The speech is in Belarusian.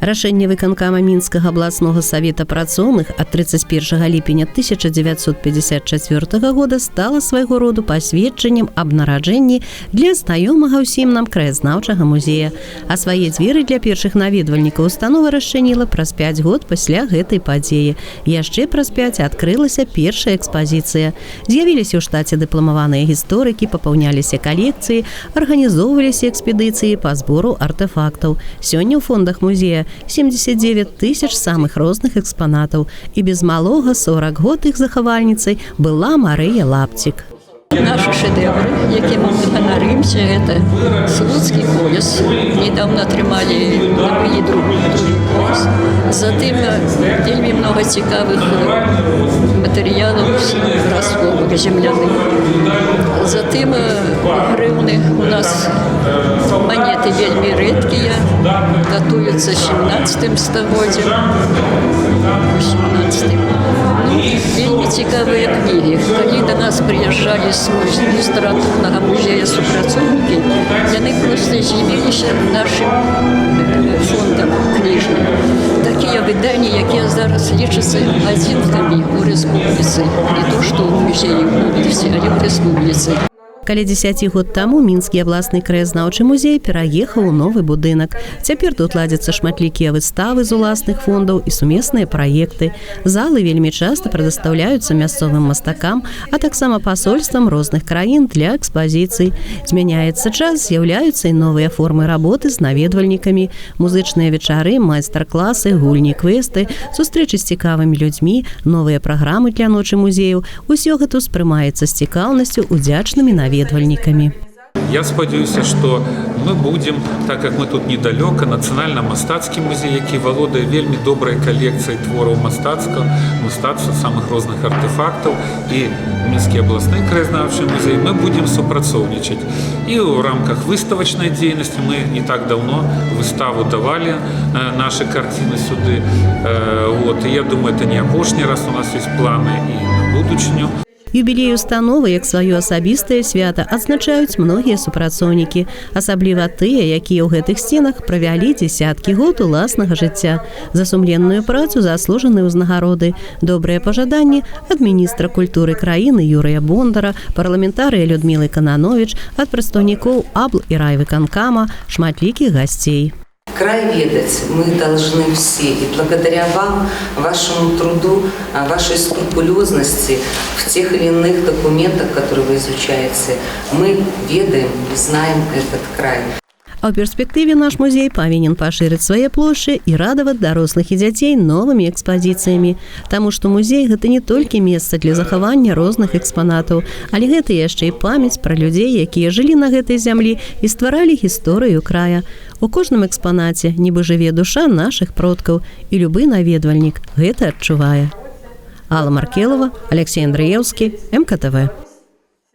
Рашэнне выканкама Мінскага абласнога савета працоўных ад 31 ліпеня 1954 года стала свайго роду пасведчаннем аб нараджэнні для знаёмага ўсім нам краязнаўчага музея. А свае дзверы для першых наведвальнікаў установа расчыніла праз 5 год пасля гэтай падзеі. Яшчэ праз 5 адкрылася першая экспазіцыя. З'явіліся ў штаце дыпламаваныя гісторыкі, папаўняліся калекцыі, арганізоўваліся экспедыцыі па збору артэфактаў. Сёння ў фондах музея 79 тысяч самых розных экспанатаў, і без малога 40 год іх захавальніцай была Марыя Лапцік. Наши шедевры, якими мы ганарымся, это Слуцкі пояс. Недавно атрымалі на другой пояс. Затым вельмі много цікавых матэрыялаў расходных земляных. Затым грыўны у нас монеты вельмі рэдкія, датуюцца 17 стагоддзем. 18. Вельмі цікавыя кнігі. Калі до нас прыязджалі з літаратурнага музея супрацоўнікі, яны проста з'явіліся нашым фондам кніжным. Такія выданні, якія зараз лічацца адзінкамі ў рэспубліцы. Не то, што ў музеі ў обласці, але ў рэспубліцы. Каля 10 год таму Мінскі абласны краязнаўчы музей пераехаў у новы будынак. Цяпер тут ладзяцца шматлікія выставы з уласных фондаў і сумесныя праекты. Залы вельмі часта прадастаўляюцца мясцовым мастакам, а таксама пасольствам розных краін для экспазіцый. Змяняецца час, з'яўляюцца і новыя формы работы з наведвальнікамі, музычныя вечары, майстар-класы, гульні, квесты, сустрэчы з цікавымі людзьмі, новыя праграмы для ночы музею. Усё гэта ўспрымаецца з цікаўнасцю удзячнымі наведвальнікамі. Я спадзяюся, што мы будзем, так як мы тут недалёка, нацыянальна-мастацкі музей, які валодае вельмі добрай калекцыяй твораў мастацтва самых розных артефактаў, і Мінскі абласны краязнаўчы музей, мы будзем супрацоўнічаць. І ў рамках выставачнай дзейнасці мы не так даўно выставу давалі нашы карціны сюды. І я думаю, это не апошні раз, у нас ёсць планы і на будучыню. Юбілей установы, як сваё асабістае свята, адзначаюць многія супрацоўнікі, асабліва тыя, якія ў гэтых сценах правялі дзесяткі год уласнага жыцця. За сумленную працу заслужаны ўзнагароды, добрыя пажаданні ад міністра культуры краіны Юрыя Бондара, парламентарыя Людмілы Кананович, ад прадстаўнікоў абл і райвыканкама, шматлікіх гасцей. Край ведать мы должны все, и благодаря вам, вашему труду, вашей скрупулезности в тех или иных документах, которые вы изучаете, мы ведаем и знаем этот край. А ў перспектыве наш музей павінен пашырыць свае плошчы і радаваць дарослых і дзяцей новымі экспазіцыямі. Таму што музей – гэта не толькі месца для захавання розных экспанатаў, але гэта яшчэ і памяць пра людзей, якія жылі на гэтай зямлі і стваралі гісторыю края. У кожным экспанаце нібы жыве душа нашых продкаў, і любы наведвальнік гэта адчувае. Алла Маркелова, Алексей Андреевский, МКТВ.